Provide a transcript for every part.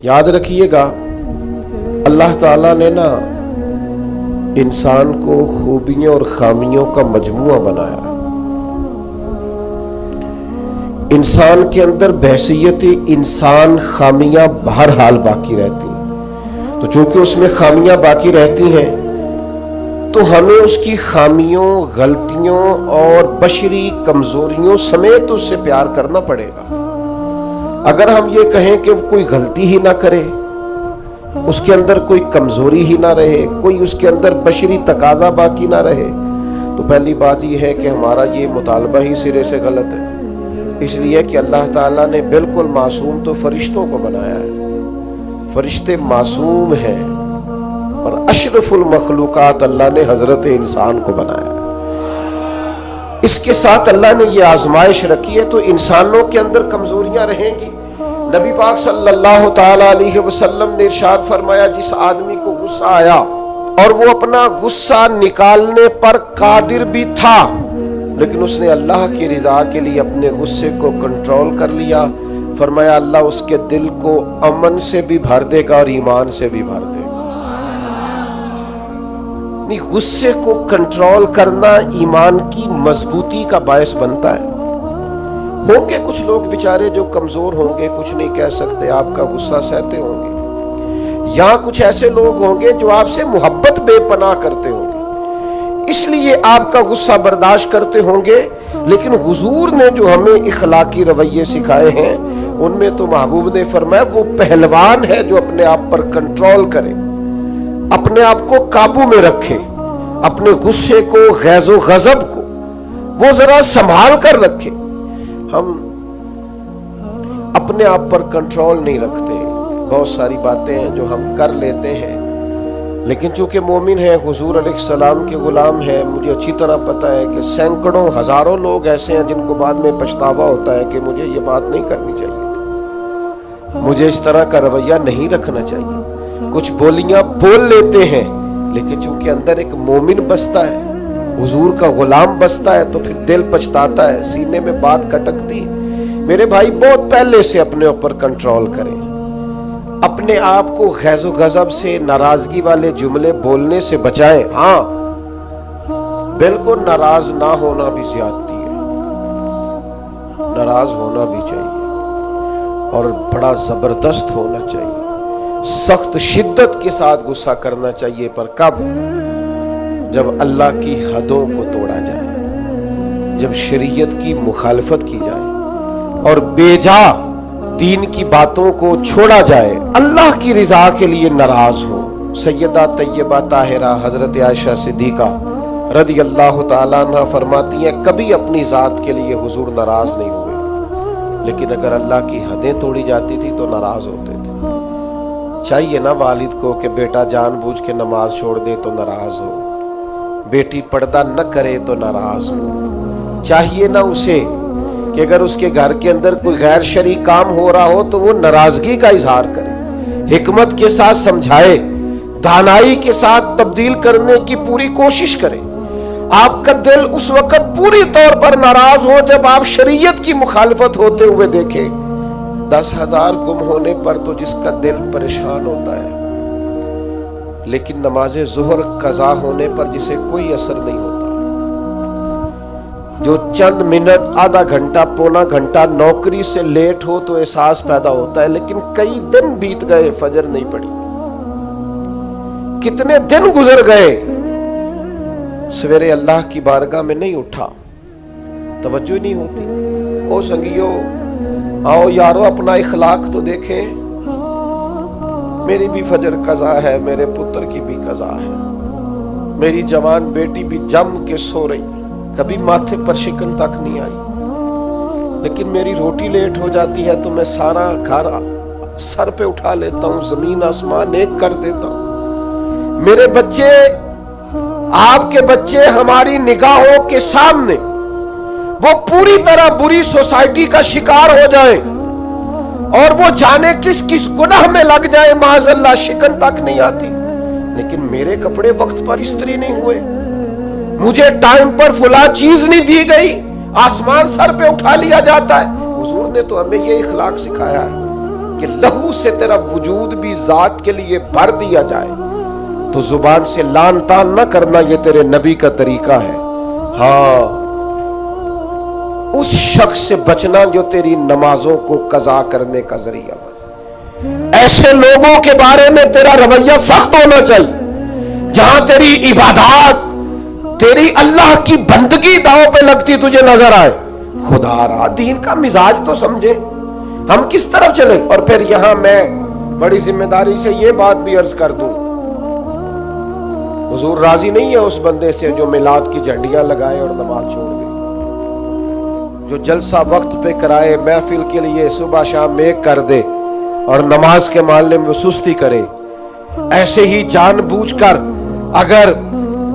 یاد رکھیے گا اللہ تعالیٰ نے نا انسان کو خوبیوں اور خامیوں کا مجموعہ بنایا۔ انسان کے اندر بحیثیت انسان خامیاں بہرحال باقی رہتی ہیں، تو چونکہ اس میں خامیاں باقی رہتی ہیں تو ہمیں اس کی خامیوں، غلطیوں اور بشری کمزوریوں سمیت اس سے پیار کرنا پڑے گا۔ اگر ہم یہ کہیں کہ کوئی غلطی ہی نہ کرے، اس کے اندر کوئی کمزوری ہی نہ رہے، کوئی اس کے اندر بشری تقاضا باقی نہ رہے، تو پہلی بات یہ ہے کہ ہمارا یہ مطالبہ ہی سرے سے غلط ہے۔ اس لیے کہ اللہ تعالیٰ نے بالکل معصوم تو فرشتوں کو بنایا ہے، فرشتے معصوم ہیں، اور اشرف المخلوقات اللہ نے حضرت انسان کو بنایا ہے۔ اس کے ساتھ اللہ نے یہ آزمائش رکھی ہے، تو انسانوں کے اندر کمزوریاں رہیں گی۔ نبی پاک صلی اللہ تعالی علیہ وسلم نے ارشاد فرمایا، جس آدمی کو غصہ آیا اور وہ اپنا غصہ نکالنے پر قادر بھی تھا، لیکن اس نے اللہ کی رضا کے لیے اپنے غصے کو کنٹرول کر لیا، فرمایا اللہ اس کے دل کو امن سے بھی بھر دے گا اور ایمان سے بھی بھر دے گا۔ غصے کو کنٹرول کرنا ایمان کی مضبوطی کا باعث بنتا ہے۔ ہوں گے کچھ لوگ بیچارے جو کمزور ہوں گے، کچھ نہیں کہہ سکتے، آپ کا غصہ سہتے ہوں گے، یا کچھ ایسے لوگ ہوں گے جو آپ سے محبت بے پناہ کرتے ہوں گے، اس لیے آپ کا غصہ برداشت کرتے ہوں گے۔ لیکن حضور نے جو ہمیں اخلاقی رویے سکھائے ہیں، ان میں تو محبوب نے فرمایا وہ پہلوان ہے جو اپنے آپ پر کنٹرول کرے، اپنے آپ کو قابو میں رکھے، اپنے غصے کو، غیظ و غضب کو وہ ذرا سنبھال کر رکھے۔ ہم اپنے آپ پر کنٹرول نہیں رکھتے، بہت ساری باتیں ہیں جو ہم کر لیتے ہیں، لیکن چونکہ مومن ہے، حضور علیہ السلام کے غلام ہے، مجھے اچھی طرح پتہ ہے کہ سینکڑوں ہزاروں لوگ ایسے ہیں جن کو بعد میں پچھتاوا ہوتا ہے کہ مجھے یہ بات نہیں کرنی چاہیے تھی، مجھے اس طرح کا رویہ نہیں رکھنا چاہیے۔ کچھ بولیاں بول لیتے ہیں، لیکن چونکہ اندر ایک مومن بستا ہے، حضور کا غلام بستا ہے، تو پھر دل پچھتاتا ہے، سینے میں بات کٹکتی ہے۔ میرے بھائی بہت پہلے سے اپنے اوپر کنٹرول کریں، اپنے آپ کو غیظ و غضب سے، ناراضگی والے جملے بولنے سے بچائیں۔ ہاں بالکل ناراض نہ ہونا بھی زیادتی ہے، ناراض ہونا بھی چاہیے، اور بڑا زبردست ہونا چاہیے، سخت شدت کے ساتھ غصہ کرنا چاہیے، پر کب؟ جب اللہ کی حدوں کو توڑا جائے، جب شریعت کی مخالفت کی جائے اور بے جا دین کی باتوں کو چھوڑا جائے، اللہ کی رضا کے لیے ناراض ہو۔ سیدہ طیبہ طاہرہ حضرت عائشہ صدیقہ رضی اللہ تعالیٰ عنہ فرماتی ہیں، کبھی اپنی ذات کے لیے حضور ناراض نہیں ہوئے، لیکن اگر اللہ کی حدیں توڑی جاتی تھی تو ناراض ہوتے تھے۔ چاہیے نا والد کو کہ بیٹا جان بوجھ کے نماز چھوڑ دے تو ناراض ہو، بیٹی پردہ نہ کرے تو ناراض ہو، چاہیے نا اسے کہ اگر اس کے گھر کے اندر کوئی غیر شرعی کام ہو رہا ہو تو وہ ناراضگی کا اظہار کرے، حکمت کے ساتھ سمجھائے، دانائی کے ساتھ تبدیل کرنے کی پوری کوشش کرے۔ آپ کا دل اس وقت پوری طور پر ناراض ہو جب آپ شریعت کی مخالفت ہوتے ہوئے دیکھیں۔ 10,000 گم ہونے پر تو جس کا دل پریشان ہوتا ہے، لیکن نماز ظہر قضا ہونے پر جسے کوئی اثر نہیں ہوتا، جو چند منٹ، آدھا گھنٹہ، پونا گھنٹہ نوکری سے لیٹ ہو تو احساس پیدا ہوتا ہے، لیکن کئی دن بیت گئے، فجر نہیں پڑی، کتنے دن گزر گئے، سویرے اللہ کی بارگاہ میں نہیں اٹھا، توجہ نہیں ہوتی۔ او سنگیو، آؤ یارو اپنا اخلاق تو دیکھیں، میری بھی فجر قضا ہے، میرے پتر کی بھی قضا ہے، میری جوان بیٹی بھی جم کے سو رہی، کبھی ماتھے پر شکن تک نہیں آئی، لیکن میری روٹی لیٹ ہو جاتی ہے تو میں سارا گھر سر پہ اٹھا لیتا ہوں، زمین آسمان ایک کر دیتا ہوں۔ میرے بچے، آپ کے بچے ہماری نگاہوں کے سامنے وہ پوری طرح بری سوسائٹی کا شکار ہو جائیں اور وہ جانے کس کس گناہ میں لگ جائے، معاذ اللہ، شکن تک نہیں آتی، لیکن میرے کپڑے وقت پر استری نہیں ہوئے، مجھے ٹائم پر فلاں چیز نہیں دی گئی، آسمان سر پہ اٹھا لیا جاتا ہے۔ حضور نے تو ہمیں یہ اخلاق سکھایا ہے کہ لہو سے تیرا وجود بھی ذات کے لیے بھر دیا جائے تو زبان سے لان تان نہ کرنا، یہ تیرے نبی کا طریقہ ہے۔ ہاں، اس شخص سے بچنا جو تیری نمازوں کو قضا کرنے کا ذریعہ بنے۔ ایسے لوگوں کے بارے میں تیرا رویہ سخت ہونا چاہیے، جہاں تیری عبادات، تیری اللہ کی بندگی داؤں پہ لگتی تجھے نظر آئے۔ خدا را دین کا مزاج تو سمجھے، ہم کس طرف چلے۔ اور پھر یہاں میں بڑی ذمہ داری سے یہ بات بھی عرض کر دوں، حضور راضی نہیں ہے اس بندے سے جو میلاد کی جھنڈیاں لگائے اور نماز چھوڑ دے، جو جلسہ وقت پہ کرائے، محفل کے لیے صبح شام ایک کر دے اور نماز کے معاملے میں سستی کرے۔ ایسے ہی جان بوجھ کر اگر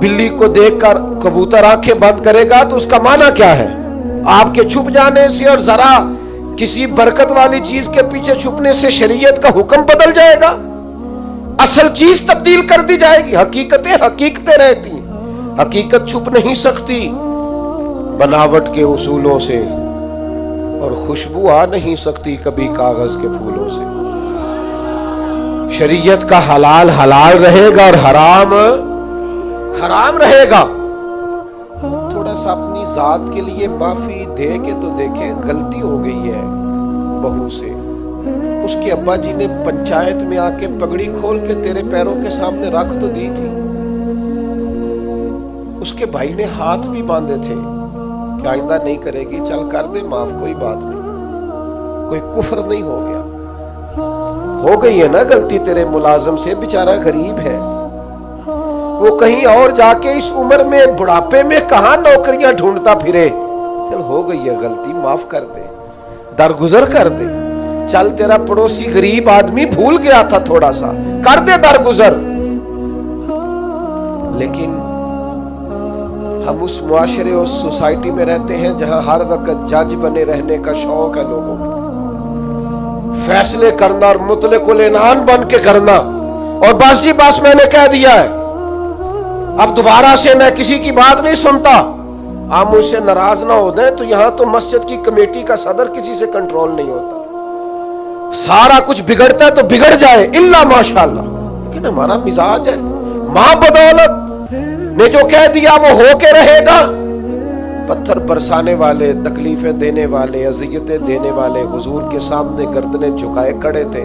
بلی کو دیکھ کر کبوتر آنکھیں بند کرے گا تو اس کا معنی کیا ہے؟ آپ کے چھپ جانے سے اور ذرا کسی برکت والی چیز کے پیچھے چھپنے سے شریعت کا حکم بدل جائے گا؟ اصل چیز تبدیل کر دی جائے گی۔ حقیقتیں رہتی ہیں، حقیقت چھپ نہیں سکتی بناوٹ کے اصولوں سے، اور خوشبو آ نہیں سکتی کبھی کاغذ کے پھولوں سے۔ شریعت کا حلال حلال رہے گا اور حرام حرام رہے گا۔ تھوڑا سا اپنی ذات کے لیے معافی دے کے تو دیکھیں، غلطی ہو گئی ہے بہو سے۔ اس کے ابا جی نے پنچایت میں آ کے پگڑی کھول کے تیرے پیروں کے سامنے رکھ تو دی تھی، اس کے بھائی نے ہاتھ بھی باندھے تھے کہ آئندہ نہیں کرے گی، چل کر دے معاف، کوئی بات نہیں، کوئی کفر نہیں ہو گیا۔ ہو گئی ہے نا غلطی تیرے ملازم سے، بیچارہ غریب ہے، وہ کہیں اور جا کے اس عمر میں بڑھاپے میں کہاں نوکریاں ڈھونڈتا پھرے۔ چل ہو گئی ہے غلطی، معاف کر دے، درگزر کر دے۔ چل تیرا پڑوسی غریب آدمی بھول گیا تھا، تھوڑا سا کر دے درگزر۔ لیکن ہم اس معاشرے اور سوسائٹی میں رہتے ہیں جہاں ہر وقت جج بنے رہنے کا شوق ہے لوگوں کو، فیصلے کرنا اور مطلق العنان بن کے کرنا، اور بس جی بس میں نے کہہ دیا ہے، اب دوبارہ سے میں کسی کی بات نہیں سنتا۔ آپ مجھ سے ناراض نہ ہو جائیں تو یہاں تو مسجد کی کمیٹی کا صدر کسی سے کنٹرول نہیں ہوتا، سارا کچھ بگڑتا ہے تو بگڑ جائے الا ماشاءاللہ، لیکن ہمارا مزاج ہے ماں بدولت نے جو کہہ دیا وہ ہو کے رہے گا۔ پتھر برسانے والے، تکلیفیں دینے والے، اذیتیں دینے والے حضور کے سامنے گردنیں جھکائے کھڑے تھے،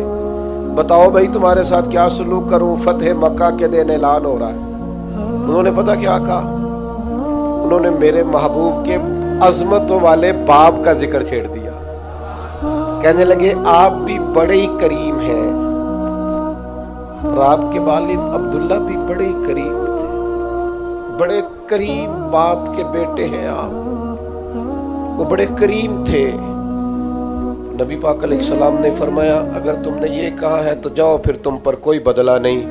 بتاؤ بھائی تمہارے ساتھ کیا سلوک کروں؟ فتح مکہ کے دن اعلان ہو رہا ہے، انہوں نے پتہ کیا کہا؟ انہوں نے میرے محبوب کے عظمتوں والے باپ کا ذکر چھیڑ دیا، کہنے لگے آپ بھی بڑے ہی کریم ہیں، اور آپ کے والد عبداللہ بھی بڑے ہی کریم تھے، بڑے کریم باپ کے بیٹے ہیں آپ، وہ بڑے کریم تھے۔ نبی پاک علیہ السلام نے فرمایا اگر تم نے یہ کہا ہے تو جاؤ، پھر تم پر کوئی بدلہ نہیں،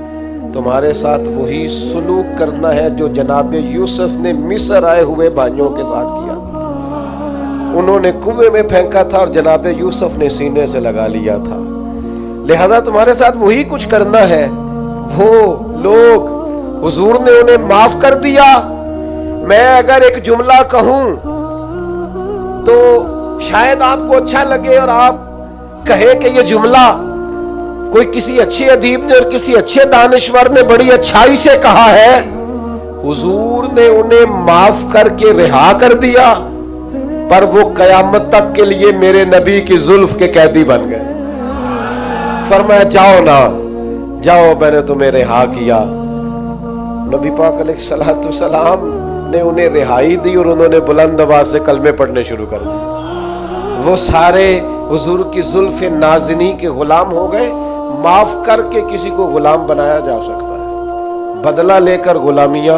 تمہارے ساتھ وہی سلوک کرنا ہے جو جناب یوسف نے مصر آئے ہوئے بھائیوں کے ساتھ کیا، انہوں نے کنویں میں پھینکا تھا اور جناب یوسف نے سینے سے لگا لیا تھا، لہذا تمہارے ساتھ وہی کچھ کرنا ہے۔ وہ لوگ حضور نے انہیں معاف کر دیا۔ میں اگر ایک جملہ کہوں تو شاید آپ کو اچھا لگے اور آپ کہے کہ یہ جملہ کوئی کسی اچھے ادیب نے اور کسی اچھے دانشور نے بڑی اچھائی سے کہا ہے۔ حضور نے انہیں معاف کر کے رہا کر دیا، پر وہ قیامت تک کے لیے میرے نبی کی زلف کے قیدی بن گئے۔ فرمایا جاؤ نا جاؤ، میں نے تمہیں رہا کیا۔ نبی پاک علیہ السلام نے انہیں رہائی دی اور انہوں نے بلند آواز سے کلمے پڑھنے شروع کر دیے۔ وہ سارے حضور کی زلف نازنی کے غلام ہو گئے۔ معاف کر کے کسی کو غلام بنایا جا سکتا ہے، بدلہ لے کر غلامیاں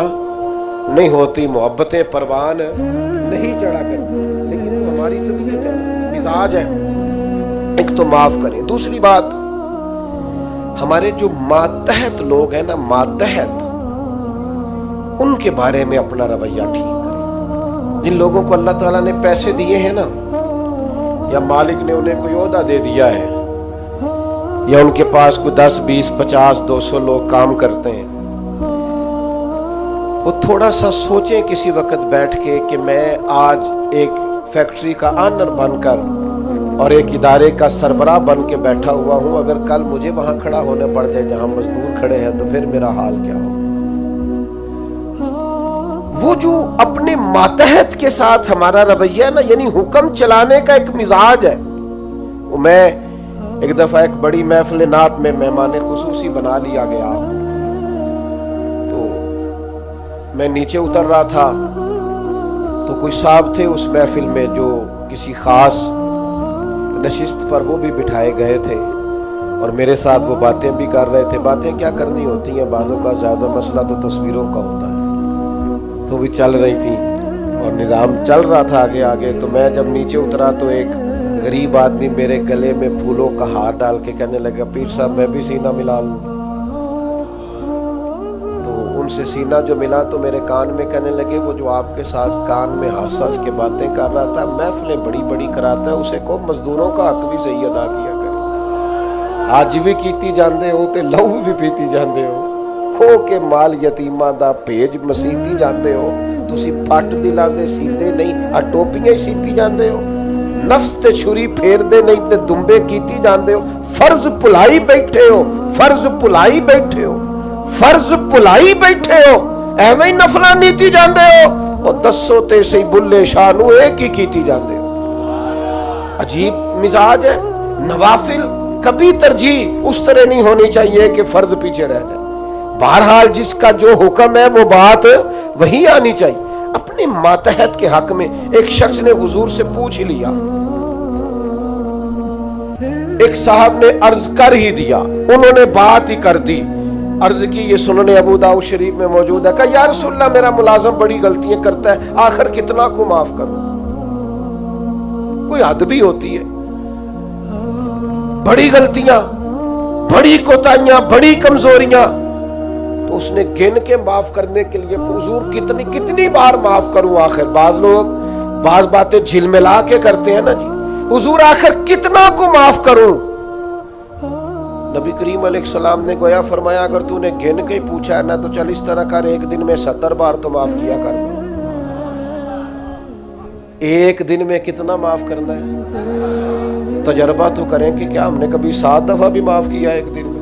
نہیں ہوتی، محبتیں پروان نہیں چڑھا کرتی، لیکن وہ ہماری طبیعت ہے، مزاج ہے۔ ایک تو معاف کریں، دوسری بات ہمارے جو ماتحت لوگ ہیں نا، ماتحت، ان کے بارے میں اپنا رویہ ٹھیک کریں۔ جن لوگوں کو اللہ تعالیٰ نے پیسے دیے ہیں نا، یا مالک نے انہیں کوئی عہدہ دے دیا ہے، یا ان کے پاس کوئی 10 20 50 200 لوگ کام کرتے ہیں، وہ تھوڑا سا سوچیں کسی وقت بیٹھ کے کہ میں آج ایک فیکٹری کا آنر بن کر اور ایک ادارے کا سربراہ بن کے بیٹھا ہوا ہوں. اگر کل مجھے وہاں کھڑا ہونے پڑ جائے جہاں مزدور کھڑے ہیں تو پھر میرا حال کیا ہو. وہ جو اپنے ماتحت کے ساتھ ہمارا رویہ نا، یعنی حکم چلانے کا ایک مزاج ہے. میں ایک دفعہ ایک بڑی محفل نعت میں مہمان خصوصی بنا لیا گیا، تو میں نیچے اتر رہا تھا تو کوئی صاحب تھے اس محفل میں جو کسی خاص نشست پر وہ بھی بٹھائے گئے تھے، اور میرے ساتھ وہ باتیں بھی کر رہے تھے. باتیں کیا کرنی ہوتی ہیں، بعضوں کا زیادہ مسئلہ تو تصویروں کا ہوتا ہے، تو بھی چل رہی تھی اور نظام چل رہا تھا آگے آگے. تو میں جب نیچے اترا تو ایک غریب آدمی میرے گلے میں پھولوں کا ہار ڈال کے کہنے لگا، پیر صاحب میں بھی سینہ ملا لوں. تو ان سے سینہ جو ملا تو میرے کان میں کہنے لگے، وہ جو آپ کے ساتھ کان میں ہنس ہنس کے باتیں کر رہا تھا، محفلیں بڑی بڑی کراتا ہے، اسے کو مزدوروں کا حق بھی صحیح ادا کیا کرے. آج بھی کیتی جاندے ہو تے لہو بھی پیتی جاندے ہو، کھو کے مال یتیماں دا بھیج مسیتی جاندے ہو. تسی پٹ دلاندے سیندے نہیں، آ ٹوپیاں ہی سیتی جاندے ہو. نفس تے چھری پھیر دے نہیں تے دمبے کیتی جاندے ہو. فرض بھلائی بیٹھے ہو، فرض بھلائی بیٹھے ہو، فرض بھلائی بیٹھے ہو، ایویں ہی نفلاں نیتی جاندے ہو، اور دسو تے سی بلے شاہ نو ایک ہی کیتی جاندے ہو. عجیب مزاج ہے. نوافل کبھی ترجیح اس طرح نہیں ہونی چاہیے کہ فرض پیچھے رہ جائے. بہرحال جس کا جو حکم ہے وہ بات وہی آنی چاہیے. اپنے ماتحت کے حق میں ایک شخص نے حضور سے پوچھ لیا، ایک صاحب نے عرض کر ہی دیا، انہوں نے بات ہی کر دی. عرض کی، یہ سنن ابو داؤد شریف میں موجود ہے، کہ یا رسول اللہ میرا ملازم بڑی غلطیاں کرتا ہے، آخر کتنا کو معاف کروں؟ کوئی حد بھی ہوتی ہے. بڑی غلطیاں، بڑی کوتاہیاں، بڑی کمزوریاں، تو اس نے گن کے معاف کرنے کے لیے، حضور کتنی بار معاف کروں؟ آخر بعض لوگ بعض باتیں جھلملا کے کرتے ہیں نا جی، حضور آخر کتنا کو معاف کروں؟ نبی کریم علیہ السلام نے گویا فرمایا، اگر تو نے گن کے ہی پوچھا ہے نا تو چل اس طرح کر، ایک دن میں 70 بار تو معاف کیا کرنا. ایک دن میں کتنا معاف کرنا ہے؟ تجربہ تو کریں کہ کیا ہم نے کبھی 7 دفعہ بھی معاف کیا ایک دن میں؟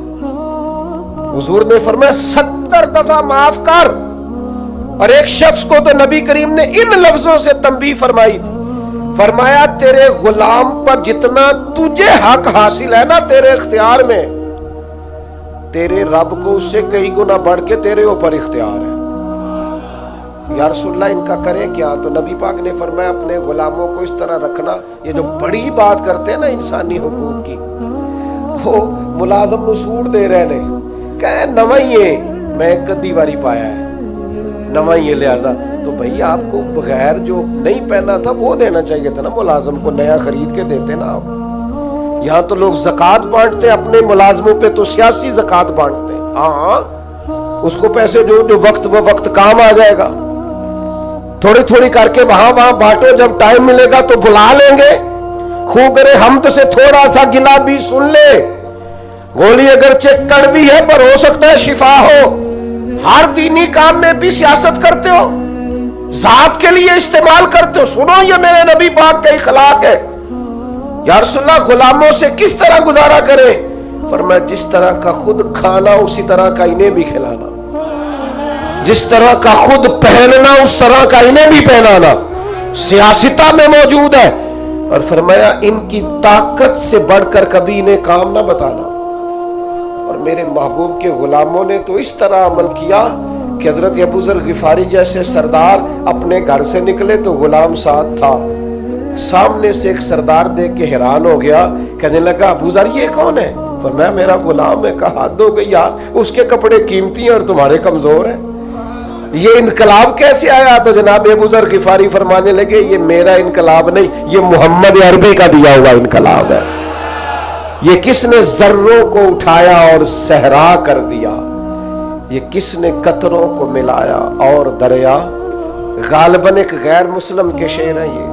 حضور نے فرمایا 70 دفعہ معاف کر. اور ایک شخص کو تو نبی کریم نے ان لفظوں سے تنبیہ فرمائی، فرمایا تیرے غلام پر جتنا تجھے حق حاصل ہے نا تیرے اختیار میں، تیرے رب کو اس سے کئی گنا بڑھ کے تیرے اوپر اختیار ہے. یا رسول اللہ ان کا کرے کیا؟ تو نبی پاک نے فرمایا اپنے غلاموں کو اس طرح رکھنا. یہ جو بڑی بات کرتے ہیں نا انسانی حقوق کی، وہ ملازم نو سوٹ دے رہے نے، کہ نوائیے میں کدی واری پایا ہے نوائیے، لہذا تو بھئی آپ کو بغیر جو نہیں پہنا تھا وہ دینا چاہیے تھا نا، ملازم کو نیا خرید کے دیتے نا آپ. یہاں تو لوگ زکوٰۃ بانٹتے ہیں اپنے ملازموں پہ، تو سیاسی زکوٰۃ بانٹتے ہیں. ہاں اس کو پیسے جو وقت کام آ جائے گا، تھوڑی تھوڑی کر کے وہاں بانٹو، جب ٹائم ملے گا تو بلا لیں گے. خو کرے حمد سے تھوڑا سا گلا بھی سن لے، گولی اگرچہ کڑوی ہے پر ہو سکتا ہے شفا ہو. ہر دینی کام میں بھی سیاست کرتے ہو، ذات کے لیے استعمال کرتے ہو. سنو یہ میرے نبی پاک کا اخلاق ہے. یا رسول اللہ غلاموں سے کس طرح گزارا کرے؟ فرمایا جس طرح کا خود کھانا اسی طرح کا انہیں بھی کھلانا، جس طرح کا خود پہننا اس طرح کا انہیں بھی پہنانا. سیاستہ میں موجود ہے. اور فرمایا ان کی طاقت سے بڑھ کر کبھی انہیں کام نہ بتانا. اور میرے محبوب کے غلاموں نے تو اس طرح عمل کیا کہ حضرت ابو ذر غفاری جیسے سردار اپنے گھر سے نکلے تو غلام ساتھ تھا. سامنے سے ایک سردار دیکھ کے حیران ہو گیا، کہنے لگا ابو ذر یہ کون ہے؟ فرمایا میرا غلام ہے. کہا حد ہو گئی یار، اس کے کپڑے قیمتی ہیں اور تمہارے کمزور ہیں، یہ انقلاب کیسے آیا؟ تو جناب ابو ذر غفاری فرمانے لگے یہ میرا انقلاب نہیں، یہ محمد عربی کا دیا ہوا انقلاب ہے. یہ کس نے ذروں کو اٹھایا اور صحرا کر دیا، یہ کس نے قطروں کو ملایا اور دریا. غالباً ایک غیر مسلم کے شعر ہیں. یہ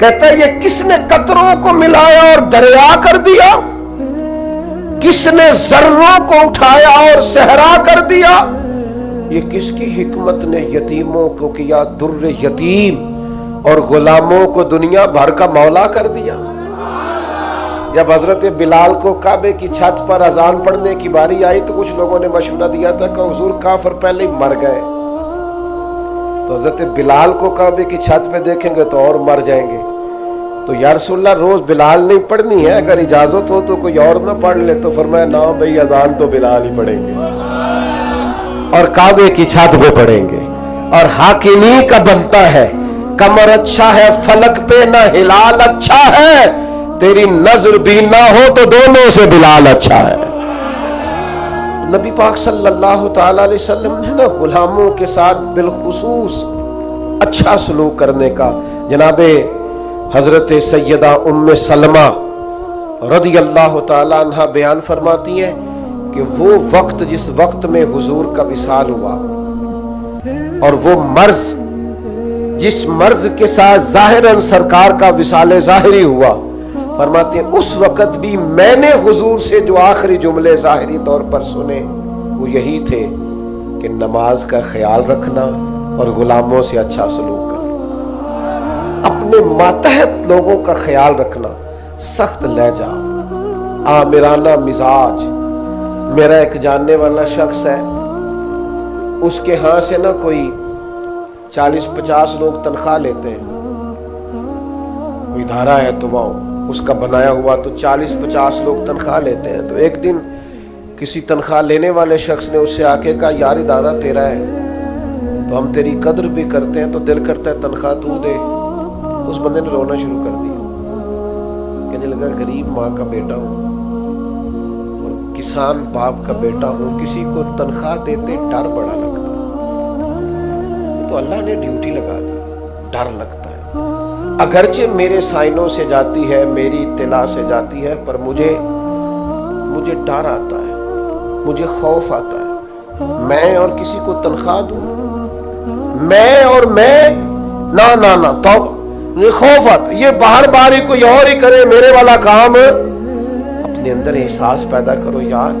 کہتا ہے یہ کس نے قطروں کو ملایا اور دریا کر دیا، کس نے ذروں کو اٹھایا اور صحرا کر دیا، یہ کس کی حکمت نے یتیموں کو کیا در یتیم. اور غلاموں کو دنیا بھر کا مولا کر دیا۔ جب حضرت بلال کو کعبے کی چھت پر اذان پڑھنے کی باری آئی تو کچھ لوگوں نے مشورہ دیا تھا کہ حضور کافر پہلے ہی مر گئے، تو حضرت بلال کو کعبے کی چھت پہ دیکھیں گے تو اور مر جائیں گے، تو یا رسول اللہ روز بلال نہیں پڑھنی ہے، اگر اجازت ہو تو کوئی اور نہ پڑھ لے۔ تو فرمایا نا بھئی اذان تو بلال ہی پڑھیں گے اور کعبے کی چھت پہ پڑھیں گے، اور حق انہی کا بنتا ہے۔ کمر اچھا ہے فلک پہ نہ ہلال اچھا ہے، تیری نظر بھی نہ ہو تو دونوں سے بلال اچھا ہے۔ نبی پاک صلی اللہ تعالی علیہ وسلم نے نا غلاموں کے ساتھ بالخصوص اچھا سلوک کرنے کا، جناب حضرت سیدہ ام سلمہ رضی اللہ تعالی عنہ بیان فرماتی ہیں کہ وہ وقت جس وقت میں حضور کا وصال ہوا اور وہ مرض جس مرض کے ساتھ ظاہراً سرکار کا وصال ظاہری ہوا، فرماتے ہیں اس وقت بھی میں نے حضور سے جو آخری جملے ظاہری طور پر سنے وہ یہی تھے کہ نماز کا خیال رکھنا اور غلاموں سے اچھا سلوک کرنا، اپنے ماتحت لوگوں کا خیال رکھنا، سخت لہجہ، آمرانہ مزاج۔ میرا ایک جاننے والا شخص ہے، اس کے ہاں سے نا کوئی 40-50 لوگ تنخواہ لیتے ہیں، کوئی ادارہ ہے تو وہ اس کا بنایا ہوا تو 40-50 لوگ تنخواہ لیتے ہیں۔ تو ایک دن کسی تنخواہ لینے والے شخص نے اس سے آ کے کہا یار ادارہ تیرا ہے تو ہم تیری قدر بھی کرتے ہیں، تو دل کرتا ہے تنخواہ تو دے۔ تو اس بندے نے رونا شروع کر دیا، کہنے لگا غریب ماں کا بیٹا ہوں اور کسان باپ کا بیٹا ہوں، کسی کو تنخواہ دیتے ڈر بڑا لگتا ہے، تو اللہ نے ڈیوٹی لگا دی، ڈر لگتا ہے۔ اگرچہ میرے سائنوں سے جاتی ہے، میری اطلاع سے جاتی ہے، پر مجھے ڈر آتا ہے، مجھے خوف آتا ہے، میں اور کسی کو تنخواہ دوں، میں اور میں نہ تو مجھے خوف آتا ہے، یہ باہر ہی کوئی اور ہی کرے، میرے والا کام۔ اپنے اندر احساس پیدا کرو یار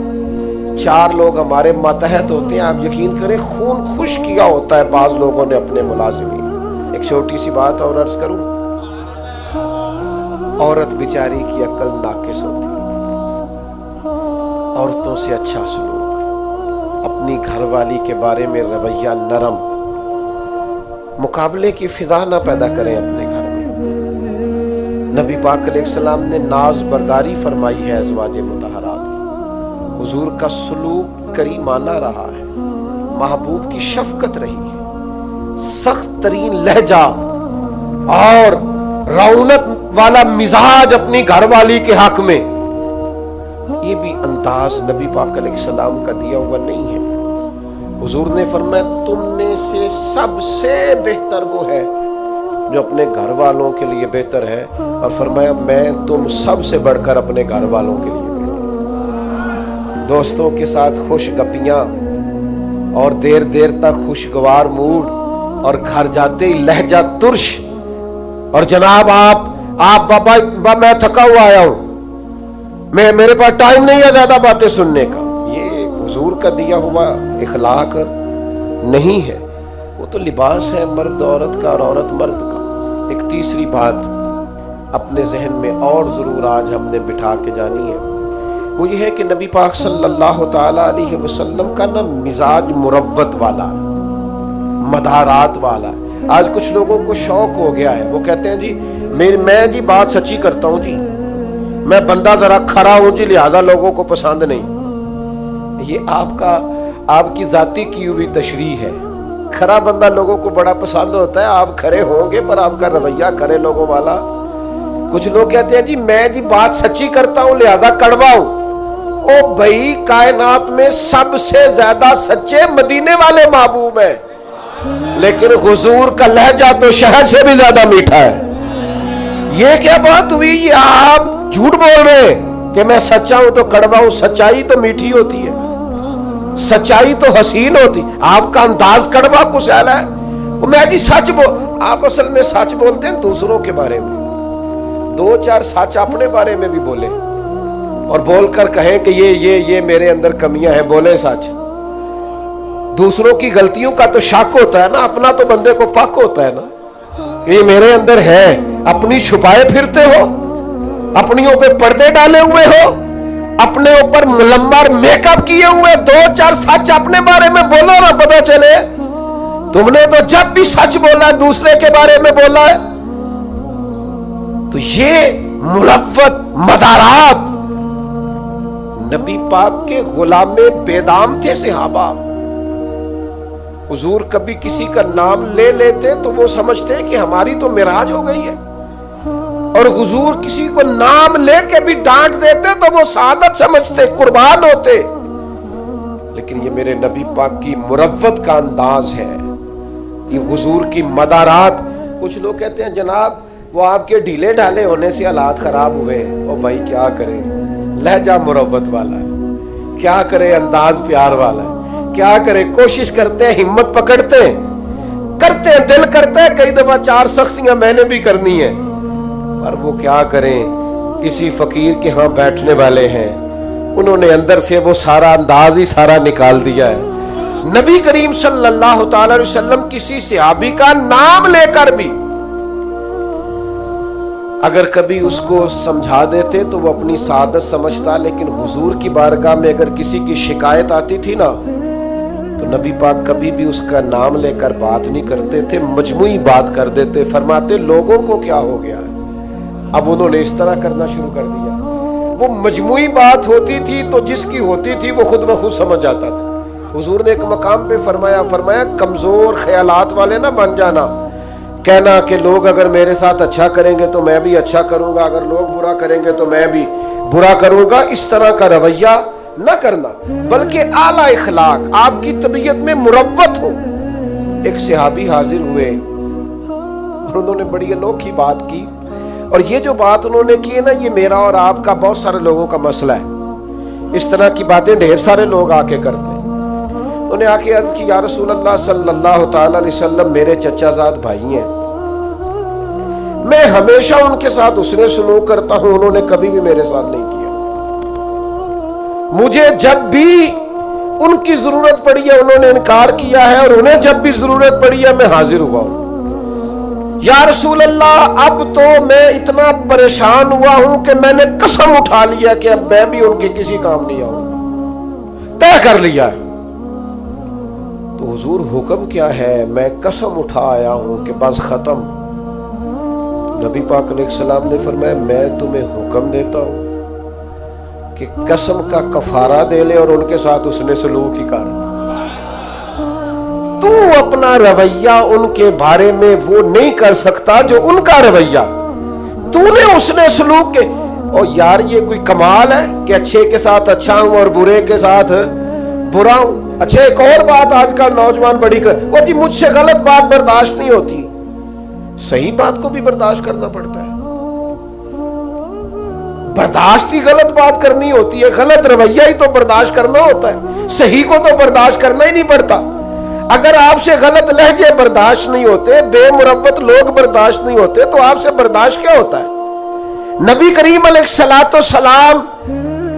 4 لوگ ہمارے ماتحت ہوتے ہیں، آپ یقین کریں خون خوش کیا ہوتا ہے بعض لوگوں نے اپنے ملازمین۔ ایک چھوٹی سی بات اور عرض کروں، عورت بیچاری کی عقل ناقص ہوتی ہے، عورتوں سے اچھا سلوک، اپنی گھر والی کے بارے میں رویہ نرم، مقابلے کی فضا نہ پیدا کریں اپنے گھر میں۔ نبی پاک علیہ السلام نے ناز برداری فرمائی ہے ازواج مطہرات کی، حضور کا سلوک کریمانہ رہا ہے، محبوب کی شفقت رہی ہے، سخت ترین لہجہ اور رونق والا مزاج اپنی گھر والی کے حق میں، یہ بھی انداز نبی پاک علیہ السلام کا دیا ہوا نہیں ہے۔ حضور نے فرمایا تم میں سے سب سے بہتر وہ ہے جو اپنے گھر والوں کے لیے بہتر ہے، اور فرمایا میں تم سب سے بڑھ کر اپنے گھر والوں کے لیے بہتر۔ دوستوں کے ساتھ خوش گپیاں اور دیر تک خوشگوار موڈ، اور گھر جاتے ہی لہجہ ترش، اور جناب آپ بابا میں تھکا ہوا آیا ہوں، میرے پاس ٹائم نہیں ہے زیادہ باتیں سننے کا، یہ حضور کا دیا ہوا اخلاق نہیں ہے۔ وہ تو لباس ہے مرد عورت کا اور عورت مرد کا۔ ایک تیسری بات اپنے ذہن میں اور ضرور آج ہم نے بٹھا کے جانی ہے، وہ یہ ہے کہ نبی پاک صلی اللہ تعالی علیہ وسلم کا نا مزاج مروت والا ہے، مدارات والا ہے۔ آج کچھ لوگوں کو شوق ہو گیا ہے، وہ کہتے ہیں جی میں جی بات سچی کرتا ہوں جی، میں بندہ ذرا کھرا ہوں جی لہذا لوگوں کو پسند نہیں۔ یہ آپ کی ذاتی کی ہوئی تشریح ہے۔ کھرا بندہ لوگوں کو بڑا پسند ہوتا ہے، آپ کھرے ہوں گے پر آپ کا رویہ کھرے لوگوں والا۔ کچھ لوگ کہتے ہیں جی میں جی بات سچی کرتا ہوں لہذا کڑوا ہوں۔ او بھائی کائنات میں سب سے زیادہ سچے مدینے والے محبوب ہیں، لیکن حضور کا لہجہ تو شہد سے بھی زیادہ میٹھا ہے۔ یہ کیا بات ہوئی؟ یہ آپ جھوٹ بول رہے ہیں کہ میں سچا ہوں تو کڑوا ہوں۔ سچائی تو میٹھی ہوتی ہے، سچائی تو حسین ہوتی۔ آپ کا انداز کڑوا کسیل ہے۔ میں جی سچ آپ اصل میں سچ بولتے ہیں دوسروں کے بارے میں، 2-4 سچ اپنے بارے میں بھی بولیں اور بول کر کہیں کہ یہ میرے اندر کمیاں ہیں، بولیں سچ۔ دوسروں کی غلطیوں کا تو شک ہوتا ہے نا، اپنا تو بندے کو پاک ہوتا ہے نا۔ کہ یہ میرے اندر ہے، اپنی چھپائے پھرتے ہو، اپنیوں پہ پردے ڈالے ہوئے ہو، اپنے اوپر ملمر میک اپ کیے ہوئے، دو چار سچ اپنے بارے میں بولو نہ پتہ چلے تم نے تو جب بھی سچ بولا ہے دوسرے کے بارے میں بولا ہے۔ تو یہ ملوث مدارات نبی پاک کے غلام بیدام تھے صحابہ۔ حضور کبھی کسی کا نام لے لیتے تو وہ سمجھتے کہ ہماری تو معراج ہو گئی ہے، اور حضور کسی کو نام لے کے بھی ڈانٹ دیتے تو وہ سعادت سمجھتے، قربان ہوتے۔ لیکن یہ میرے نبی پاک کی مروت کا انداز ہے، یہ حضور کی مدارات۔ کچھ لوگ کہتے ہیں جناب وہ آپ کے ڈھیلے ڈھالے ہونے سے حالات خراب ہوئے ہیں۔ او بھائی کیا کرے، لہجہ مروت والا ہے، کیا کرے انداز پیار والا ہے، کیا کرے کوشش کرتے ہیں، ہمت پکڑتے ہیں، کرتے ہیں، دل کرتا ہے کئی دفعہ چار سختیاں میں نے بھی کرنی ہے، پر وہ کیا کریں، کسی فقیر کے ہاں بیٹھنے والے ہیں، انہوں نے اندر سے وہ سارا انداز ہی سارا نکال دیا ہے۔ نبی کریم صلی اللہ تعالی علیہ وسلم کسی صحابی کا نام لے کر بھی اگر کبھی اس کو سمجھا دیتے تو وہ اپنی سعادت سمجھتا، لیکن حضور کی بارگاہ میں اگر کسی کی شکایت آتی تھی نا تو نبی پاک کبھی بھی اس کا نام لے کر بات نہیں کرتے تھے، مجموعی بات کر دیتے، فرماتے لوگوں کو کیا ہو گیا ہے۔ اب انہوں نے اس طرح کرنا شروع کر دیا، وہ مجموعی بات ہوتی تھی تو جس کی ہوتی تھی وہ خود بخود سمجھ جاتا تھا۔ حضور نے ایک مقام پہ فرمایا کمزور خیالات والے نہ بن جانا، کہنا کہ لوگ اگر میرے ساتھ اچھا کریں گے تو میں بھی اچھا کروں گا، اگر لوگ برا کریں گے تو میں بھی برا کروں گا، اس طرح کا رویہ نہ کرنا، بلکہ اعلیٰ اخلاق، آپ کی طبیعت میں مروت ہو۔ ایک صحابی حاضر ہوئے اور انہوں نے بڑی انوکھی بات کی، اور یہ جو بات انہوں نے کی ہے نا یہ میرا اور آپ کا بہت سارے لوگوں کا مسئلہ ہے، اس طرح کی باتیں ڈھیر سارے لوگ آ کے کرتے ہیں۔ انہوں نے آ کے عرض کی یا رسول اللہ صلی اللہ تعالی علیہ وسلم میرے چچا زاد بھائی ہیں، میں ہمیشہ ان کے ساتھ حسن سلوک کرتا ہوں، انہوں نے کبھی بھی میرے ساتھ نہیں کیا، مجھے جب بھی ان کی ضرورت پڑی ہے انہوں نے انکار کیا ہے، اور انہیں جب بھی ضرورت پڑی ہے میں حاضر ہوا ہوں۔ یا رسول اللہ اب تو میں اتنا پریشان ہوا ہوں کہ میں نے قسم اٹھا لیا کہ اب میں بھی ان کے کسی کام نہیں آؤں، طے کر لیا ہے۔ تو حضور حکم کیا ہے؟ میں قسم اٹھا آیا ہوں کہ بس ختم۔ نبی پاک علیہ السلام نے فرمایا میں تمہیں حکم دیتا ہوں کہ قسم کا کفارہ دے لے اور ان کے ساتھ اس نے سلوک ہی کر۔ تو اپنا رویہ ان کے بارے میں وہ نہیں کر سکتا جو ان کا رویہ، تو نے اس نے سلوک کے۔ اور یار یہ کوئی کمال ہے کہ اچھے کے ساتھ اچھا ہوں اور برے کے ساتھ برا ہوں؟ اچھا ایک اور بات آج کل نوجوان بڑی وہ جی مجھ سے غلط بات برداشت نہیں ہوتی، صحیح بات کو بھی برداشت کرنا پڑتا ہے، برداشت ہی غلط بات کرنی ہوتی ہے، غلط رویہ ہی تو برداشت کرنا ہوتا ہے، صحیح کو تو برداشت کرنا ہی نہیں پڑتا۔ اگر آپ سے غلط لہجے برداشت نہیں ہوتے، بے مروت لوگ برداشت نہیں ہوتے تو آپ سے برداشت کیا ہوتا ہے؟ نبی کریم علیہ الصلوۃ والسلام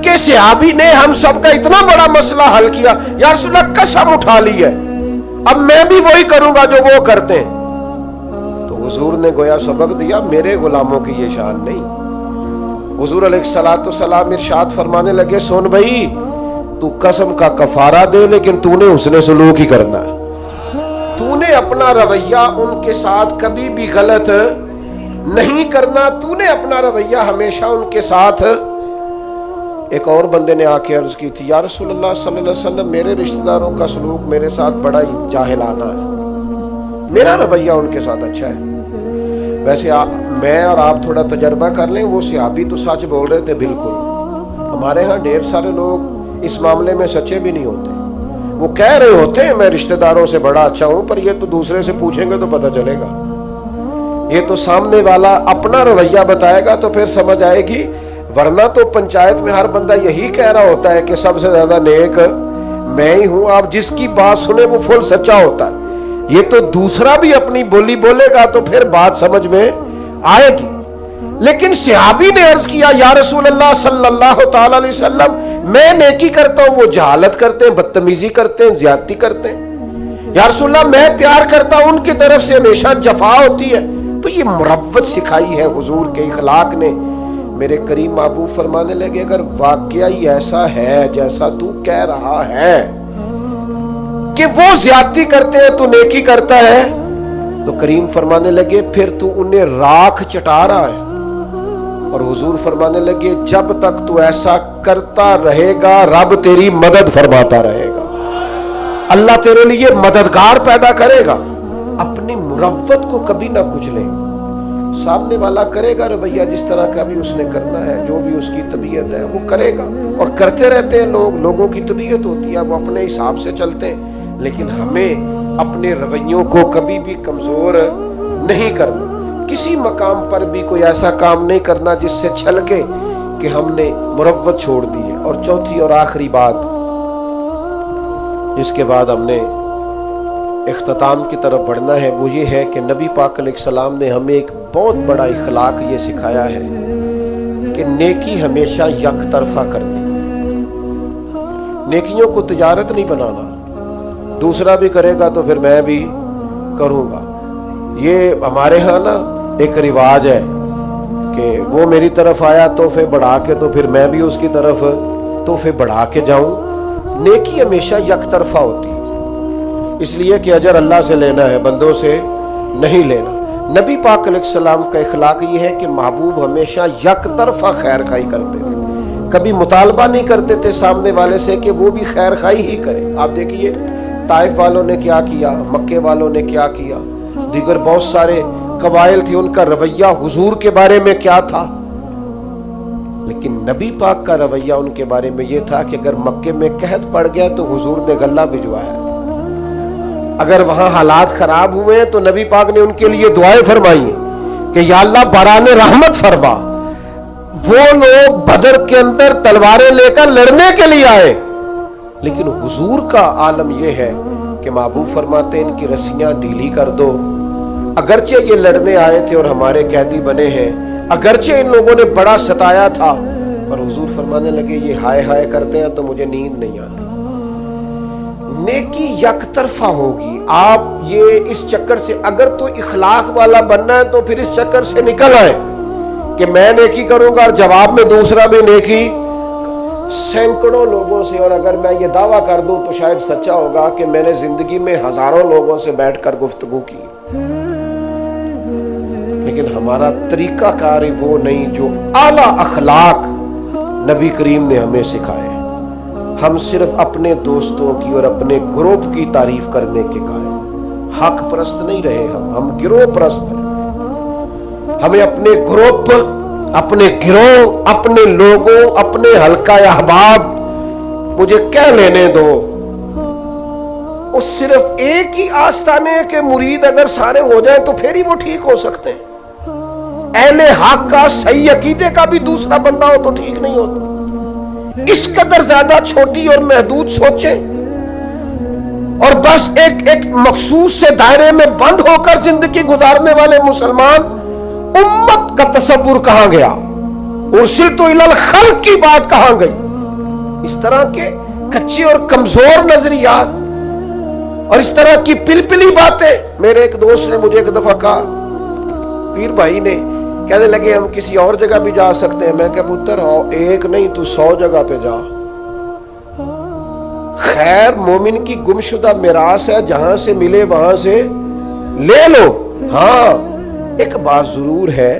کے صحابی نے ہم سب کا اتنا بڑا مسئلہ حل کیا، یا رسول اللہ قسم اٹھا لی ہے اب میں بھی وہی کروں گا جو وہ کرتے ہیں۔ تو حضور نے گویا سبق دیا میرے غلاموں کی یہ شان نہیں۔ حضور علیہ الصلوۃ والسلام ارشاد فرمانے لگے سن بھائی تو قسم کا کفارہ دے لیکن تو نے اس نے سلوک ہی کرنا ہے، تو نے اپنا رویہ ان کے ساتھ کبھی بھی غلط نہیں کرنا، تو نے اپنا رویہ ہمیشہ ان کے ساتھ۔ ایک اور بندے نے آ کے عرض کی تھی یا رسول اللہ صلی اللہ علیہ وسلم میرے رشتہ داروں کا سلوک میرے ساتھ بڑا ہی جاہلانہ ہے، میرا رویہ ان کے ساتھ اچھا ہے۔ ویسے میں اور آپ تھوڑا تجربہ کر لیں، وہ صحابی تو سچ بول رہے تھے بالکل، ہمارے ہاں ڈھیر سارے لوگ اس معاملے میں سچے بھی نہیں ہوتے، وہ کہہ رہے ہوتے ہیں میں رشتہ داروں سے بڑا اچھا ہوں، پر یہ تو دوسرے سے پوچھیں گے تو پتہ چلے گا، یہ تو سامنے والا اپنا رویہ بتائے گا تو پھر سمجھ آئے گی، ورنہ تو پنچایت میں ہر بندہ یہی کہہ رہا ہوتا ہے کہ سب سے زیادہ نیک میں ہی ہوں، آپ جس کی بات سنیں وہ فل سچا ہوتا ہے، یہ تو دوسرا بھی اپنی بولی بولے گا تو پھر بات سمجھ میں آئے گی۔ لیکن صحابی نے عرض کیا یا رسول اللہ صلی اللہ تعالی علیہ وسلم میں نیکی کرتا ہوں، وہ جہالت کرتے ہیں، بدتمیزی کرتے ہیں، زیادتی کرتے ہیں۔ یا رسول اللہ میں پیار کرتا ہوں، ان کی طرف سے ہمیشہ جفا ہوتی ہے۔ تو یہ مروت سکھائی ہے حضور کے اخلاق نے۔ میرے کریم محبوب فرمانے لگے اگر واقعہ ہی ایسا ہے جیسا تو کہہ رہا ہے کہ وہ زیادتی کرتے ہیں تو نیکی کرتا ہے، تو کریم فرمانے لگے پھر تو انہیں راکھ چٹا رہا ہے۔ اور حضور فرمانے لگے جب تک تو ایسا کرتا رہے گا رب تیری مدد فرماتا رہے گا، اللہ تیرے لیے مددگار پیدا کرے گا۔ اپنی مروت کو کبھی نہ کچلیں، سامنے والا کرے گا رویہ جس طرح کا بھی اس نے کرنا ہے، جو بھی اس کی طبیعت ہے وہ کرے گا، اور کرتے رہتے ہیں لوگوں کی طبیعت ہوتی ہے وہ اپنے حساب سے چلتے ہیں، لیکن ہمیں اپنے رویوں کو کبھی بھی کمزور نہیں کرنا، کسی مقام پر بھی کوئی ایسا کام نہیں کرنا جس سے چھلکے کہ ہم نے مروت چھوڑ دی ہے۔ اور چوتھی اور آخری بات جس کے بعد ہم نے اختتام کی طرف بڑھنا ہے وہ یہ ہے کہ نبی پاک علیہ السلام نے ہمیں ایک بہت بڑا اخلاق یہ سکھایا ہے کہ نیکی ہمیشہ یک طرفہ کرنی، نیکیوں کو تجارت نہیں بنانا، دوسرا بھی کرے گا تو پھر میں بھی کروں گا۔ یہ ہمارے ہاں نا ایک رواج ہے کہ وہ میری طرف آیا تحفے بڑھا کے تو پھر میں بھی اس کی طرف تحفے بڑھا کے جاؤں۔ نیکی ہمیشہ یک طرفہ ہوتی ہے، اس لیے کہ اجر اللہ سے لینا ہے، بندوں سے نہیں لینا۔ نبی پاک علیہ السلام کا اخلاق یہ ہے کہ محبوب ہمیشہ یک طرفہ خیر خواہی کرتے تھے، کبھی مطالبہ نہیں کرتے تھے سامنے والے سے کہ وہ بھی خیر خواہی ہی کرے۔ آپ دیکھیے طائف والوں نے کیا کیا، مکے والوں نے کیا کیا، دیگر بہت سارے قبائل تھے ان کا رویہ حضور کے بارے میں کیا تھا، لیکن نبی پاک کا رویہ ان کے بارے میں یہ تھا کہ اگر مکے میں قحط پڑ گیا تو حضور نے غلہ بھجوایا، اگر وہاں حالات خراب ہوئے ہیں تو نبی پاک نے ان کے لیے دعائیں فرمائی کہ یا اللہ باران رحمت فرما۔ وہ لوگ بدر کے اندر تلواریں لے کر لڑنے کے لیے آئے، لیکن حضور کا عالم یہ ہے کہ محبوب فرماتے ان کی رسیاں ڈھیلی کر دو، اگرچہ یہ لڑنے آئے تھے اور ہمارے قیدی بنے ہیں، اگرچہ ان لوگوں نے بڑا ستایا تھا، پر حضور فرمانے لگے یہ ہائے ہائے کرتے ہیں تو مجھے نیند نہیں آتی۔ نیکی یک طرفہ ہوگی، آپ یہ اس چکر سے اگر تو اخلاق والا بننا ہے تو پھر اس چکر سے نکل آئے کہ میں نیکی کروں گا اور جواب میں دوسرا بھی نیکی، سینکڑوں لوگوں سے، اور اگر میں یہ دعویٰ کر دوں تو شاید سچا ہوگا کہ میں نے زندگی میں ہزاروں لوگوں سے بیٹھ کر گفتگو کی، لیکن ہمارا طریقہ کار وہ نہیں جو اعلیٰ اخلاق نبی کریم نے ہمیں سکھائے۔ ہم صرف اپنے دوستوں کی اور اپنے گروپ کی تعریف کرنے کے قائل، حق پرست نہیں رہے، ہم گروہ پرست ہیں۔ ہمیں اپنے گروپ، اپنے گروہ، اپنے لوگوں، اپنے حلقہ احباب مجھے کہہ لینے دو، وہ صرف ایک ہی آستانے کے مرید اگر سارے ہو جائیں تو پھر ہی وہ ٹھیک ہو سکتے ہیں۔ اہل حق کا صحیح عقیدے کا بھی دوسرا بندہ ہو تو ٹھیک نہیں ہوتا۔ اس قدر زیادہ چھوٹی اور محدود سوچیں اور بس ایک مخصوص سے دائرے میں بند ہو کر زندگی گزارنے والے مسلمان، امت کا تصور کہاں گیا؟ ارسلت الی الخلق کی بات کہاں گئی؟ اس طرح کے کچے اور کمزور نظریات اور اس طرح کی پلپلی باتیں، میرے ایک دوست نے مجھے ایک دفعہ کہا، پیر بھائی نے کہنے لگے ہم کسی اور جگہ بھی جا سکتے ہیں، میں کہ پتر ایک نہیں تو 100 جگہ پہ جا، خیر مومن کی گمشدہ میراث ہے، جہاں سے ملے وہاں سے لے لو۔ ہاں ایک بات ضرور ہے،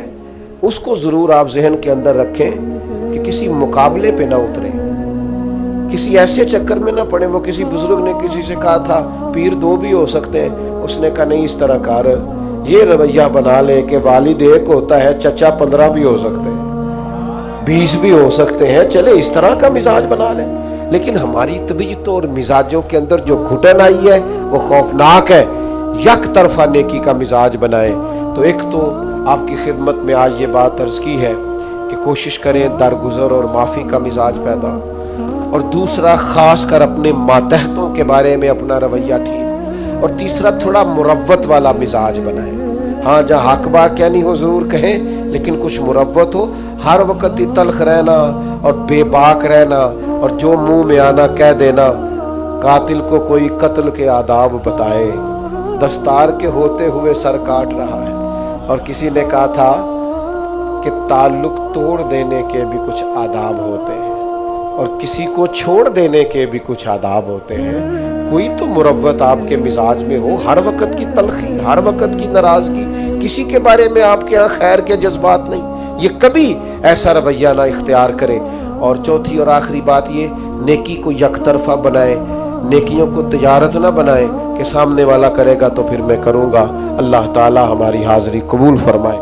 اس کو ضرور آپ ذہن کے اندر رکھیں کہ کسی مقابلے پہ نہ اتریں، کسی ایسے چکر میں نہ پڑے۔ وہ کسی بزرگ نے کسی سے کہا تھا پیر 2 بھی ہو سکتے ہیں، اس نے کہا نہیں، اس طرح کر یہ رویہ بنا لے کہ والد ایک ہوتا ہے، چچا 15 بھی ہو سکتے ہیں، 20 بھی ہو سکتے ہیں، چلے اس طرح کا مزاج بنا لے۔ لیکن ہماری طبیعتوں اور مزاجوں کے اندر جو گھٹن آئی ہے وہ خوفناک ہے۔ یک طرفہ نیکی کا مزاج بنائے۔ تو ایک تو آپ کی خدمت میں آج یہ بات عرض کی ہے کہ کوشش کریں درگزر اور معافی کا مزاج پیدا، اور دوسرا خاص کر اپنے ماتحتوں کے بارے میں اپنا رویہ ٹھیک، اور تیسرا تھوڑا مروت والا مزاج بنائیں۔ ہاں جہاں حق بات کہنی ہو ضرور کہیں، لیکن کچھ مروت ہو، ہر وقت ہی تلخ رہنا اور بے باک رہنا اور جو منہ میں آنا کہہ دینا۔ قاتل کو کوئی قتل کے آداب بتائے، دستار کے ہوتے ہوئے سر کاٹ رہا ہے، اور کسی نے کہا تھا کہ تعلق توڑ دینے کے بھی کچھ آداب ہوتے ہیں اور کسی کو چھوڑ دینے کے بھی کچھ آداب ہوتے ہیں۔ کوئی تو مروت آپ کے مزاج میں ہو، ہر وقت کی تلخی، ہر وقت کی ناراضگی، کسی کے بارے میں آپ کے یہاں خیر کے جذبات نہیں، یہ کبھی ایسا رویہ نہ اختیار کرے۔ اور چوتھی اور آخری بات یہ، نیکی کو یک طرفہ بنائے، نیکیوں کو تجارت نہ بنائے کہ سامنے والا کرے گا تو پھر میں کروں گا۔ اللہ تعالی ہماری حاضری قبول فرمائے۔